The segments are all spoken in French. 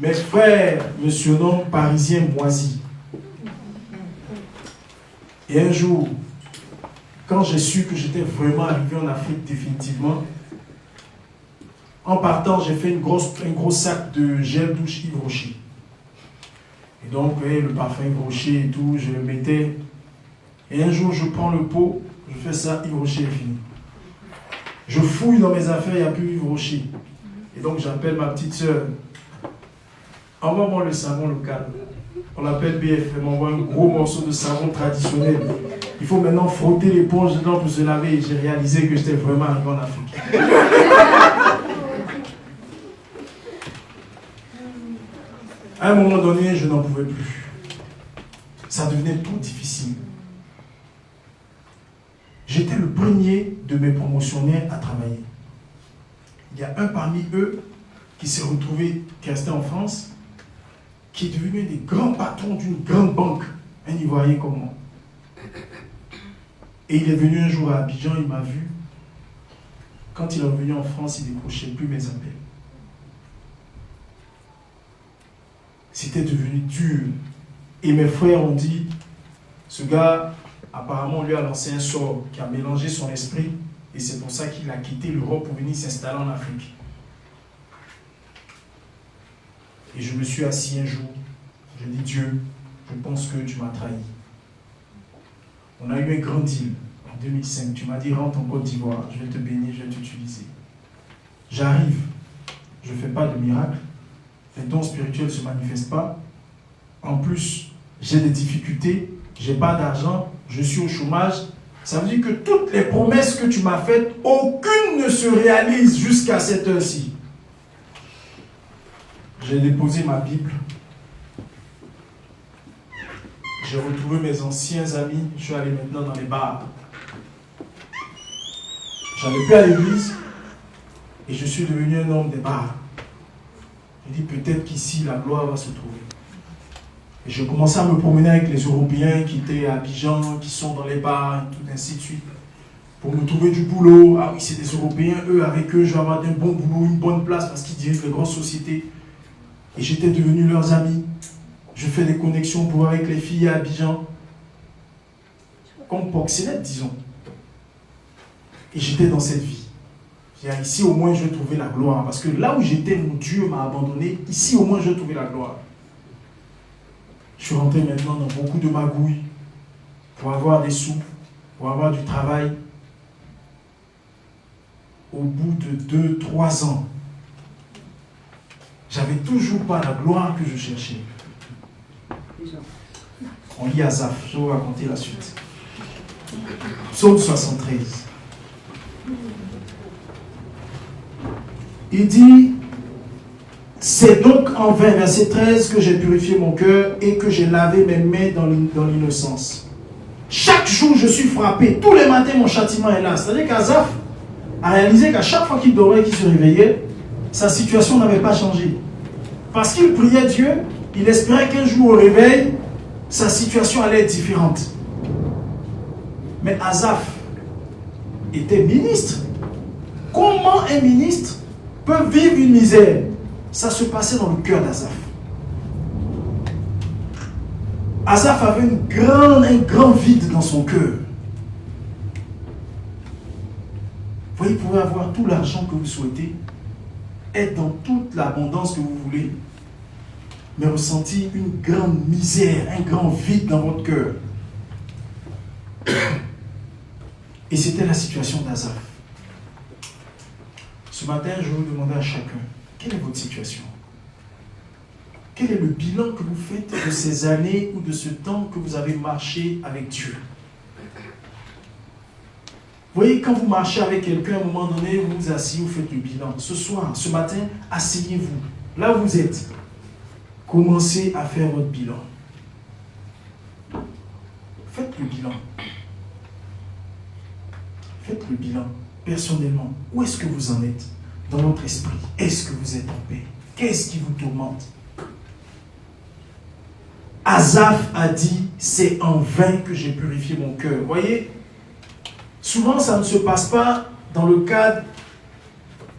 Mes frères me surnomment Parisien moisi. Et un jour, quand j'ai su que j'étais vraiment arrivé en Afrique définitivement, en partant, j'ai fait un gros sac de gel douche Yves Rocher. Et donc, le parfum Yves Rocher et tout, je le mettais. Et un jour, je prends le pot, je fais ça, Yves Rocher est fini. Je fouille dans mes affaires, il n'y a plus Yves Rocher. Et donc, j'appelle ma petite soeur. Envoie-moi le savon local. On l'appelle BF. Elle m'envoie un gros morceau de savon traditionnel. Il faut maintenant frotter l'éponge dedans pour se laver. Et j'ai réalisé que j'étais vraiment arrivé en Afrique. À un moment donné, je n'en pouvais plus. Ça devenait tout difficile. J'étais le premier de mes promotionnaires à travailler. Il y a un parmi eux qui s'est retrouvé, qui est resté en France, qui est devenu un des grands patrons d'une grande banque, un Ivoirien comme moi. Et il est venu un jour à Abidjan, il m'a vu. Quand il est revenu en France, il ne décrochait plus mes appels. C'était devenu dur. Et mes frères ont dit, ce gars, apparemment, on lui a lancé un sort qui a mélangé son esprit. Et c'est pour ça qu'il a quitté l'Europe pour venir s'installer en Afrique. Et je me suis assis un jour. Je dis, Dieu, je pense que tu m'as trahi. On a eu un grand deal en 2005. Tu m'as dit, rentre en Côte d'Ivoire. Je vais te bénir, je vais t'utiliser. J'arrive. Je ne fais pas de miracle. Les dons spirituels ne se manifestent pas. En plus, j'ai des difficultés. Je n'ai pas d'argent. Je suis au chômage. Ça veut dire que toutes les promesses que tu m'as faites, aucune ne se réalise jusqu'à cette heure-ci. J'ai déposé ma Bible. J'ai retrouvé mes anciens amis. Je suis allé maintenant dans les bars. J'allais plus à l'église et je suis devenu un homme des bars. J'ai dit peut-être qu'ici la gloire va se trouver. Et je commençais à me promener avec les Européens qui étaient à Abidjan, qui sont dans les bars, et tout ainsi de suite. Pour me trouver du boulot. Ah oui, c'est des Européens, eux, avec eux, je vais avoir un bon boulot, une bonne place parce qu'ils dirigent les grosses sociétés. Et j'étais devenu leurs amis. Je fais des connexions pour avec les filles à Abidjan. Comme proxénète, disons. Et j'étais dans cette vie. Ici, au moins, je vais trouver la gloire. Parce que là où j'étais, mon Dieu m'a abandonné. Ici, au moins, je vais trouver la gloire. Je suis rentré maintenant dans beaucoup de magouilles pour avoir des sous, pour avoir du travail. Au bout de 2-3 ans, j'avais toujours pas la gloire que je cherchais. On lit Asaph, je vais vous raconter la suite. Psaume 73. Il dit, c'est donc en vain, verset 13, que j'ai purifié mon cœur et que j'ai lavé mes mains dans l'innocence. Chaque jour, je suis frappé. Tous les matins, mon châtiment est là. C'est-à-dire qu'Asaph a réalisé qu'à chaque fois qu'il dormait, qu'il se réveillait, sa situation n'avait pas changé. Parce qu'il priait Dieu, il espérait qu'un jour au réveil, sa situation allait être différente. Mais Asaph était ministre. Comment un ministre peut vivre une misère? Ça se passait dans le cœur d'Asaph. Asaph avait un grand vide dans son cœur. Vous voyez, vous pouvez avoir tout l'argent que vous souhaitez, être dans toute l'abondance que vous voulez, mais ressentir une grande misère, un grand vide dans votre cœur. Et c'était la situation d'Asaph. Ce matin, je vais vous demander à chacun, quelle est votre situation? Quel est le bilan que vous faites de ces années ou de ce temps que vous avez marché avec Dieu? Vous voyez, quand vous marchez avec quelqu'un, à un moment donné, vous vous asseyez, vous faites le bilan. Ce soir, ce matin, asseyez-vous. Là où vous êtes, commencez à faire votre bilan. Faites le bilan. Faites le bilan. Personnellement, où est-ce que vous en êtes dans votre esprit? Est-ce que vous êtes en paix? Qu'est-ce qui vous tourmente? Asaph a dit, c'est en vain que j'ai purifié mon cœur. Vous voyez, souvent ça ne se passe pas dans le cadre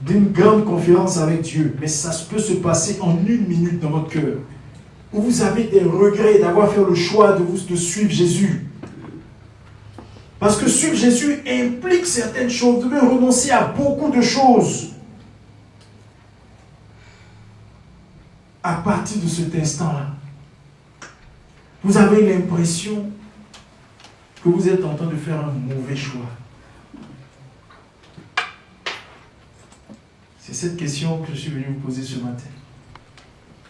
d'une grande conférence avec Dieu, mais ça peut se passer en 1 minute dans votre cœur, où vous avez des regrets d'avoir fait le choix de suivre Jésus. Parce que suivre Jésus implique certaines choses. Vous devez renoncer à beaucoup de choses. À partir de cet instant-là, vous avez l'impression que vous êtes en train de faire un mauvais choix. C'est cette question que je suis venu vous poser ce matin.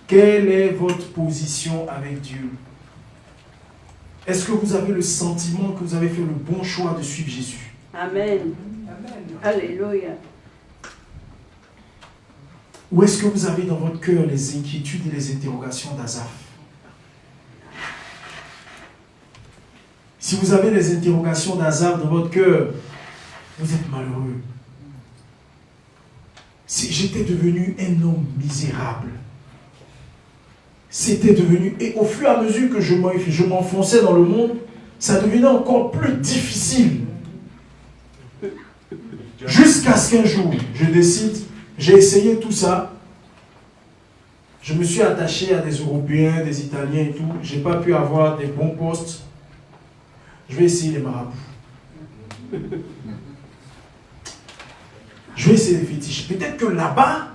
Quelle est votre position avec Dieu? Est-ce que vous avez le sentiment que vous avez fait le bon choix de suivre Jésus? Amen. Amen. Alléluia. Ou est-ce que vous avez dans votre cœur les inquiétudes et les interrogations d'Asaph? Si vous avez les interrogations d'Asaph dans votre cœur, vous êtes malheureux. Si j'étais devenu un homme misérable, c'était devenu, et au fur et à mesure que je m'enfonçais dans le monde, ça devenait encore plus difficile. Jusqu'à ce qu'un jour, je décide, j'ai essayé tout ça, je me suis attaché à des Européens, des Italiens et tout, je n'ai pas pu avoir des bons postes, je vais essayer les marabouts. Je vais essayer les fétiches. Peut-être que là-bas,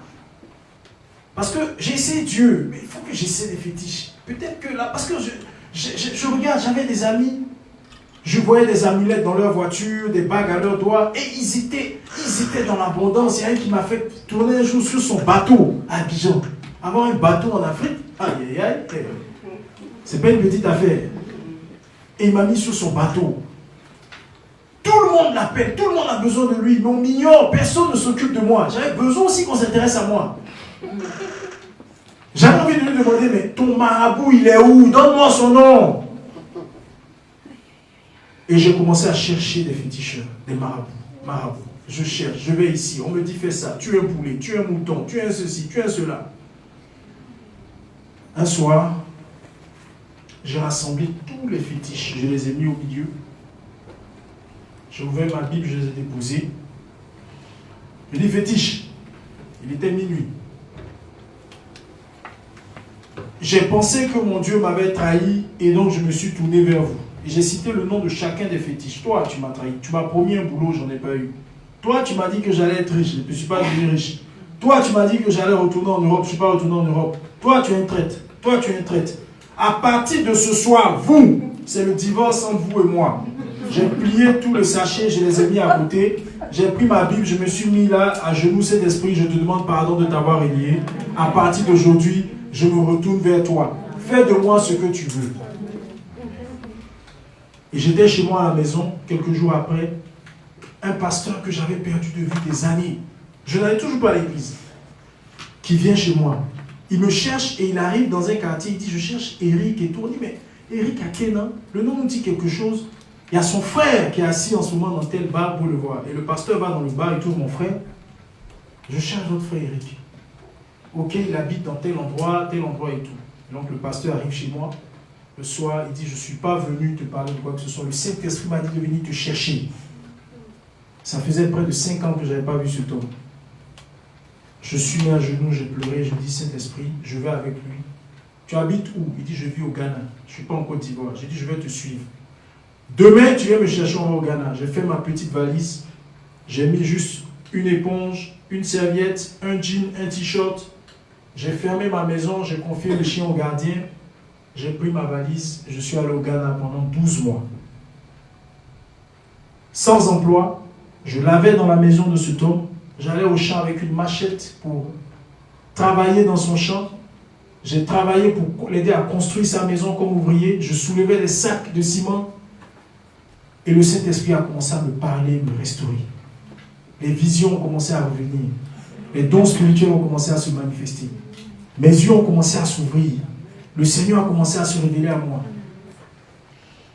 parce que j'ai essayé Dieu, mais il faut que j'essaie les fétiches. Peut-être que là, parce que je regarde, j'avais des amis, je voyais des amulettes dans leur voiture, des bagues à leurs doigts, et ils étaient dans l'abondance. Il y a un qui m'a fait tourner un jour sur son bateau à Abidjan. Avoir un bateau en Afrique, aïe aïe aïe, c'est pas une petite affaire. Et il m'a mis sur son bateau. Tout le monde l'appelle, tout le monde a besoin de lui, mais on m'ignore, personne ne s'occupe de moi. J'avais besoin aussi qu'on s'intéresse à moi. J'avais envie de lui demander, mais ton marabout, il est où? Donne-moi son nom. Et j'ai commencé à chercher des féticheurs, des marabouts. Je cherche, je vais ici, on me dit fais ça, tu es un poulet, tu es un mouton, tu es un ceci, tu es un cela. Un soir, j'ai rassemblé tous les fétiches, je les ai mis au milieu. J'ai ouvert ma Bible, je les ai déposés. Je dis fétiche. Il était minuit. J'ai pensé que mon Dieu m'avait trahi et donc je me suis tourné vers vous. Et j'ai cité le nom de chacun des fétiches. Toi, tu m'as trahi. Tu m'as promis un boulot, j'en ai pas eu. Toi, tu m'as dit que j'allais être riche, je ne suis pas devenu riche. Toi, tu m'as dit que j'allais retourner en Europe, je ne suis pas retourné en Europe. Toi, tu es une traite. Toi, tu es une traite. À partir de ce soir, vous, c'est le divorce entre vous et moi. J'ai plié tout le sachet, je les ai mis à côté. J'ai pris ma Bible, je me suis mis là, à genoux, Saint-Esprit, je te demande pardon de t'avoir élié. À partir d'aujourd'hui, je me retourne vers toi. Fais de moi ce que tu veux. Et j'étais chez moi à la maison, quelques jours après, un pasteur que j'avais perdu de vue des années. Je n'allais toujours pas à l'église. Qui vient chez moi. Il me cherche et il arrive dans un quartier, il dit, je cherche Eric et tout. On dit, mais Eric à quel nom? Le nom nous dit quelque chose. Il y a son frère qui est assis en ce moment dans tel bar pour le voir. Et le pasteur va dans le bar, il trouve mon frère. Je cherche votre frère Eric. Ok, il habite dans tel endroit et tout. Donc le pasteur arrive chez moi. Le soir, il dit, je ne suis pas venu te parler de quoi que ce soit. Le Saint-Esprit m'a dit de venir te chercher. Ça faisait près de 5 ans que je n'avais pas vu cet homme. Je suis mis à genoux, j'ai pleuré, je dis, Saint-Esprit, je vais avec lui. Tu habites où? Il dit, je vis au Ghana. Je ne suis pas en Côte d'Ivoire. J'ai dit, je vais te suivre. Demain, tu viens me chercher au Ghana. J'ai fait ma petite valise. J'ai mis juste une éponge, une serviette, un jean, un t-shirt. J'ai fermé ma maison, j'ai confié le chien au gardien. J'ai pris ma valise. Je suis allé au Ghana pendant 12 mois. Sans emploi, je lavais dans la maison de cet homme. J'allais au champ avec une machette pour travailler dans son champ. J'ai travaillé pour l'aider à construire sa maison comme ouvrier. Je soulevais des sacs de ciment. Et le Saint-Esprit a commencé à me parler, me restaurer. Les visions ont commencé à revenir. Les dons spirituels ont commencé à se manifester. Mes yeux ont commencé à s'ouvrir. Le Seigneur a commencé à se révéler à moi.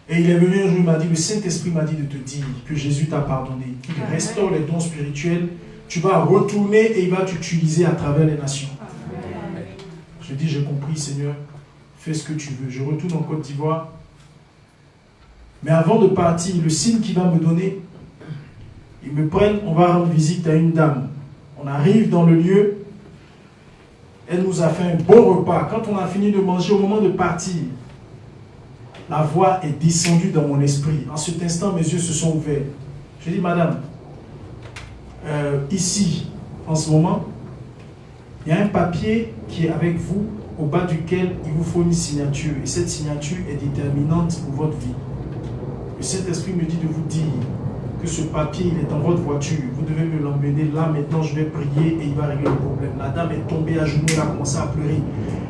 Et il est venu un jour, il m'a dit, le Saint-Esprit m'a dit de te dire que Jésus t'a pardonné, qu'il restaure les dons spirituels. Tu vas retourner et il va t'utiliser à travers les nations. Je dis, j'ai compris, Seigneur, fais ce que tu veux. Je retourne en Côte d'Ivoire. Mais avant de partir, le signe qu'il va me donner, ils me prennent, on va rendre visite à une dame. On arrive dans le lieu. Elle nous a fait un bon repas. Quand on a fini de manger, au moment de partir, la voix est descendue dans mon esprit. En cet instant, mes yeux se sont ouverts. Je dis, madame, ici, en ce moment, il y a un papier qui est avec vous, au bas duquel il vous faut une signature. Et cette signature est déterminante pour votre vie. Le Saint-Esprit me dit de vous dire que ce papier, il est dans votre voiture. Vous devez me l'emmener là, maintenant je vais prier et il va régler le problème. La dame est tombée à genoux, elle a commencé à pleurer.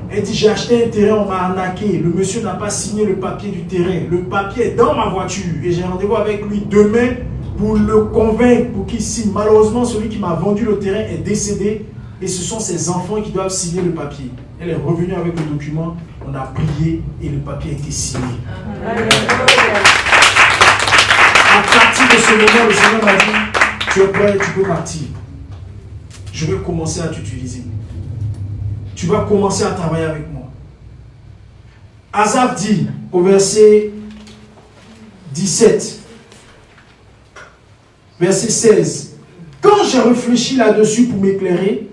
Elle dit, j'ai acheté un terrain, on m'a arnaqué. Le monsieur n'a pas signé le papier du terrain. Le papier est dans ma voiture. Et j'ai rendez-vous avec lui demain pour le convaincre, pour qu'il signe. Malheureusement, celui qui m'a vendu le terrain est décédé. Et ce sont ses enfants qui doivent signer le papier. Elle est revenue avec le document, on a prié et le papier a été signé. À partir de ce moment, le Seigneur m'a dit, tu es prêt, tu peux partir. Je vais commencer à t'utiliser. Tu vas commencer à travailler avec moi. Asaph dit au verset 17, verset 16, quand j'ai réfléchi là-dessus pour m'éclairer,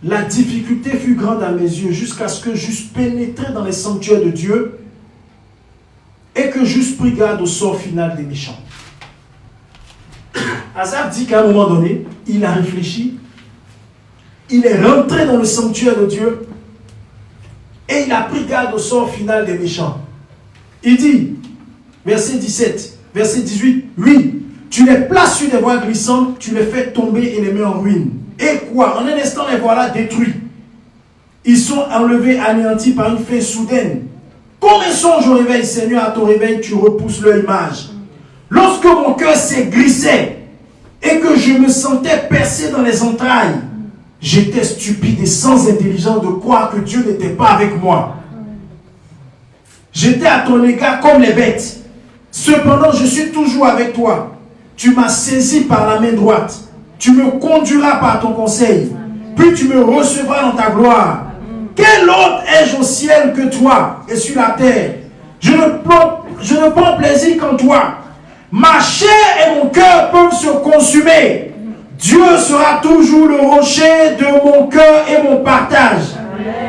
la difficulté fut grande à mes yeux jusqu'à ce que j'eusse pénétré dans les sanctuaires de Dieu et que j'eusse pris garde au sort final des méchants. Asaph dit qu'à un moment donné, il a réfléchi, il est rentré dans le sanctuaire de Dieu et il a pris garde au sort final des méchants. Il dit, verset 17, verset 18, oui, tu les places sur des voies glissantes, tu les fais tomber et les mets en ruine. Et quoi? En un instant, les voilà détruits. Ils sont enlevés, anéantis par une fin soudaine. Comme un songe au réveil, Seigneur, à ton réveil, tu repousses leur image. Lorsque mon cœur s'aigrissait et que je me sentais percé dans les entrailles, j'étais stupide et sans intelligence de croire que Dieu n'était pas avec moi. J'étais à ton égard comme les bêtes. Cependant, je suis toujours avec toi. Tu m'as saisi par la main droite. Tu me conduiras par ton conseil. Puis tu me recevras dans ta gloire. Quel autre ai-je au ciel que toi et sur la terre? Je ne prends plaisir qu'en toi. Ma chair et mon cœur peuvent se consumer. Dieu sera toujours le rocher de mon cœur et mon partage.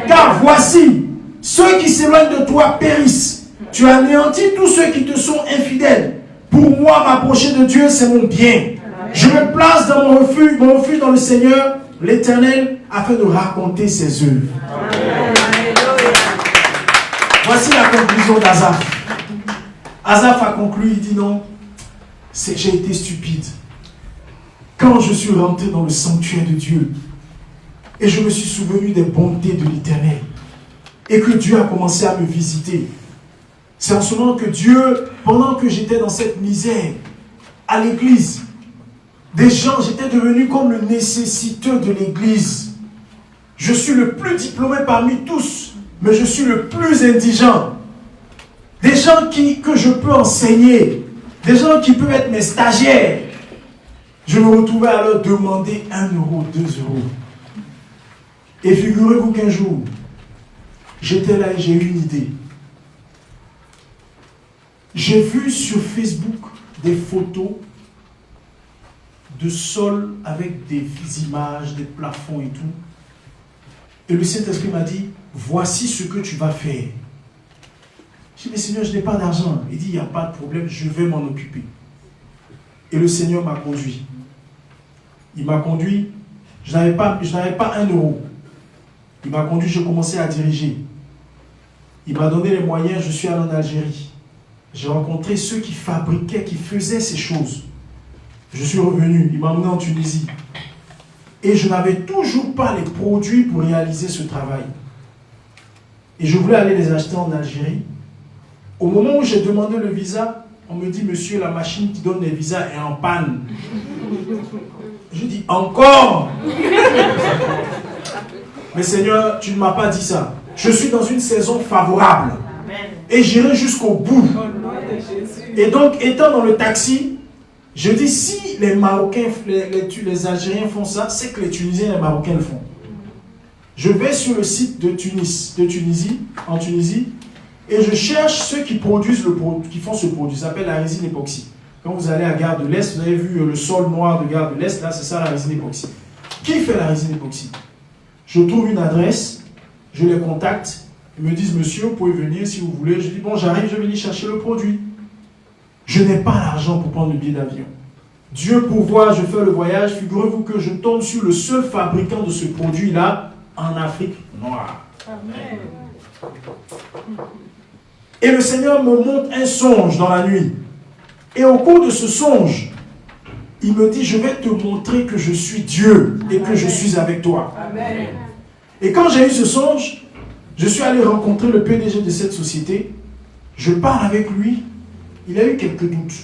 Car voici, ceux qui s'éloignent de toi périssent. Tu anéantis tous ceux qui te sont infidèles. Pour moi, m'approcher de Dieu, c'est mon bien. Je me place dans mon refuge dans le Seigneur, l'Éternel, afin de raconter ses œuvres. Voici la conclusion d'Asaph. Asaph a conclu, il dit non, c'est que j'ai été stupide. Quand je suis rentré dans le sanctuaire de Dieu, et je me suis souvenu des bontés de l'Éternel, et que Dieu a commencé à me visiter, c'est en ce moment que Dieu, pendant que j'étais dans cette misère, à l'église, des gens, j'étais devenu comme le nécessiteux de l'église. Je suis le plus diplômé parmi tous, mais je suis le plus indigent. Des gens que je peux enseigner, des gens qui peuvent être mes stagiaires. Je me retrouvais à leur demander 1 euro, 2 euros. Et figurez-vous qu'un jour, j'étais là et j'ai eu une idée. J'ai vu sur Facebook des photos de sol avec des images, des plafonds et tout. Et le Saint-Esprit m'a dit, voici ce que tu vas faire. J'ai dit, mais Seigneur, je n'ai pas d'argent. Il dit, il n'y a pas de problème, je vais m'en occuper. Et le Seigneur m'a conduit. Il m'a conduit, je n'avais pas 1 euro. Il m'a conduit, je commençais à diriger. Il m'a donné les moyens, je suis allé en Algérie. J'ai rencontré ceux qui fabriquaient, qui faisaient ces choses. Je suis revenu, il m'a emmené en Tunisie. Et je n'avais toujours pas les produits pour réaliser ce travail. Et je voulais aller les acheter en Algérie. Au moment où j'ai demandé le visa, on me dit, monsieur, la machine qui donne les visas est en panne. Je dis, encore? Mais Seigneur, tu ne m'as pas dit ça. Je suis dans une saison favorable. Et j'irai jusqu'au bout. Et donc, étant dans le taxi, je dis, si les Marocains, les Algériens font ça, c'est que les Tunisiens et les Marocains le font. Je vais sur le site de Tunisie, en Tunisie, et je cherche ceux qui produisent qui font ce produit. Ça s'appelle la résine époxy. Quand vous allez à Gare de l'Est, vous avez vu le sol noir de Gare de l'Est, là c'est ça la résine époxy. Qui fait la résine époxy? Je trouve une adresse, je les contacte, ils me disent monsieur, vous pouvez venir si vous voulez. Je dis bon, j'arrive, je vais venir chercher le produit. Je n'ai pas l'argent pour prendre le billet d'avion. Dieu pourvoit, je fais le voyage, figurez-vous que je tombe sur le seul fabricant de ce produit-là en Afrique noire. Amen. Et le Seigneur me montre un songe dans la nuit. Et au cours de ce songe, il me dit, je vais te montrer que je suis Dieu et que je suis avec toi. Amen. Et quand j'ai eu ce songe, je suis allé rencontrer le PDG de cette société. Je parle avec lui. Il a eu quelques doutes.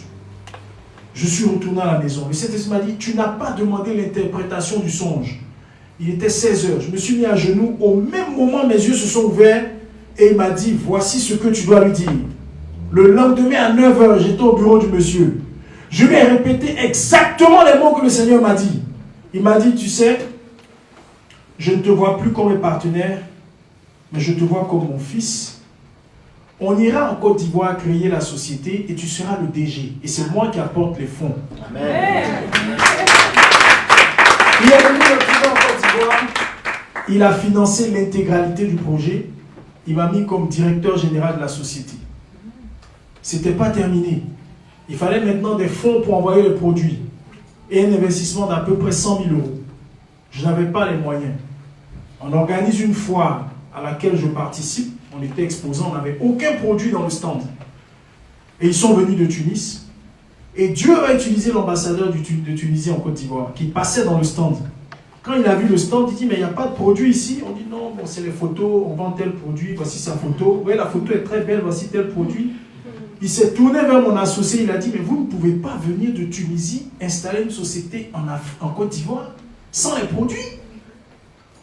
Je suis retourné à la maison. Le Saint-Esprit m'a dit, tu n'as pas demandé l'interprétation du songe. Il était 16 heures. Je me suis mis à genoux. Au même moment, mes yeux se sont ouverts. Et il m'a dit, voici ce que tu dois lui dire. Le lendemain à 9 heures, j'étais au bureau du monsieur. Je lui ai répété exactement les mots que le Seigneur m'a dit. Il m'a dit, tu sais, je ne te vois plus comme un partenaire, mais je te vois comme mon fils. On ira en Côte d'Ivoire créer la société et tu seras le DG. Et c'est moi qui apporte les fonds. Amen. Il est venu me trouver en Côte d'Ivoire. Il a financé l'intégralité du projet. Il m'a mis comme directeur général de la société. Ce n'était pas terminé. Il fallait maintenant des fonds pour envoyer les produits. Et un investissement d'à peu près 100 000 euros. Je n'avais pas les moyens. On organise une foire à laquelle je participe. On était exposants, on n'avait aucun produit dans le stand. Et ils sont venus de Tunis. Et Dieu a utilisé l'ambassadeur de Tunisie en Côte d'Ivoire, qui passait dans le stand. Quand il a vu le stand, il dit, mais il n'y a pas de produit ici. On dit, non, bon, c'est les photos, on vend tel produit, voici sa photo. Oui, la photo est très belle, voici tel produit. Il s'est tourné vers mon associé, il a dit, mais vous ne pouvez pas venir de Tunisie installer une société en Côte d'Ivoire sans les produits.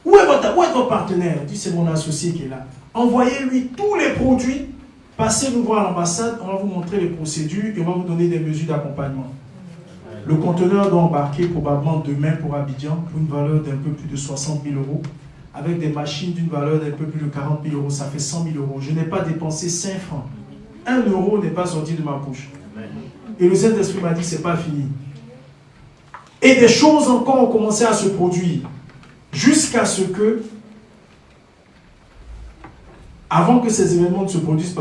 Où est votre partenaire? Il dit, c'est mon associé qui est là. Envoyez-lui tous les produits, passez nous voir à l'ambassade, on va vous montrer les procédures et on va vous donner des mesures d'accompagnement. Le conteneur doit embarquer probablement demain pour Abidjan pour une valeur d'un peu plus de 60 000 euros, avec des machines d'une valeur d'un peu plus de 40 000 euros, ça fait 100 000 euros. Je n'ai pas dépensé 5 francs. 1 euro n'est pas sorti de ma bouche. Et le Saint-Esprit m'a dit, c'est pas fini. Et des choses encore ont commencé à se produire, jusqu'à ce que, avant que ces événements ne se produisent,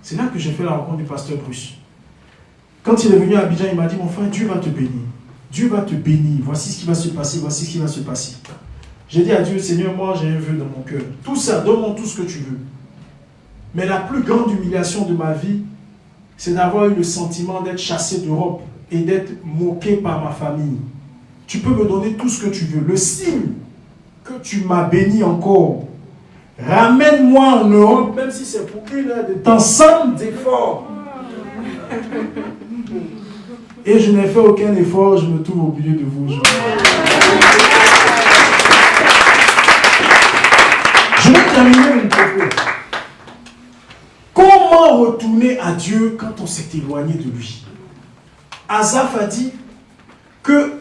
c'est là que j'ai fait la rencontre du pasteur Bruce. Quand il est venu à Abidjan, il m'a dit, mon frère, Dieu va te bénir. Dieu va te bénir. Voici ce qui va se passer, voici ce qui va se passer. J'ai dit à Dieu, Seigneur, moi j'ai un vœu dans mon cœur. Tout ça, donne-moi tout ce que tu veux. Mais la plus grande humiliation de ma vie, c'est d'avoir eu le sentiment d'être chassé d'Europe et d'être moqué par ma famille. Tu peux me donner tout ce que tu veux. Le signe que tu m'as béni encore, ramène-moi en Europe, même si c'est pour une heure de temps, sans d'effort. Et je n'ai fait aucun effort, je me trouve au milieu de vous. Je vais terminer mon propos. Comment retourner à Dieu quand on s'est éloigné de lui? Asaph a dit que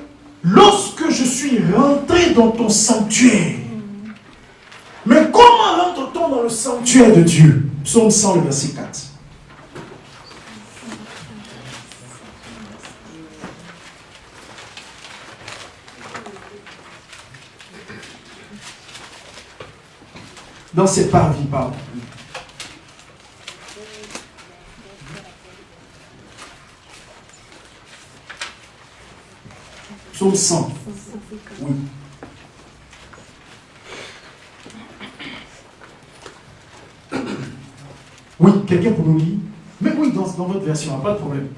lorsque je suis rentré dans ton sanctuaire, mais comment rentre-t-on dans le sanctuaire de Dieu? Psaume 100, le verset 4. Dans ses parvis, pardon. Psaume 100. Oui. Oui, quelqu'un pour nous lire? Mais oui, dans votre version, pas de problème.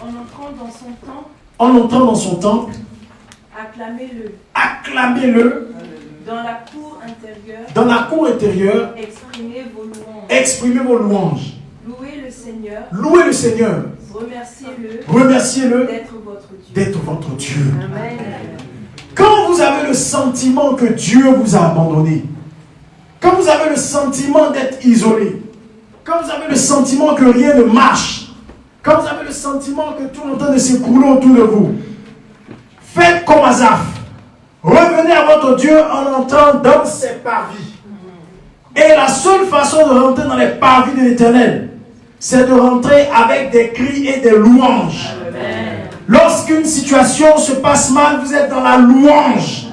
En entrant dans son temple. En entrant dans son temple. Acclamez-le. Acclamez-le. Dans la cour intérieure. Dans la cour intérieure. Exprimez vos louanges. Exprimez vos louanges. Louez le Seigneur. Louez le Seigneur. Remerciez-le. Remerciez-le. D'être votre Dieu. D'être votre Dieu. Amen. Quand vous avez le sentiment que Dieu vous a abandonné, quand vous avez le sentiment d'être isolé, quand vous avez le sentiment que rien ne marche, quand vous avez le sentiment que tout est en train de s'écrouler autour de vous, faites comme Asaph. Revenez à votre Dieu en entrant dans ses parvis. Et la seule façon de rentrer dans les parvis de l'Éternel, c'est de rentrer avec des cris et des louanges. Amen. Lorsqu'une situation se passe mal, vous êtes dans la louange.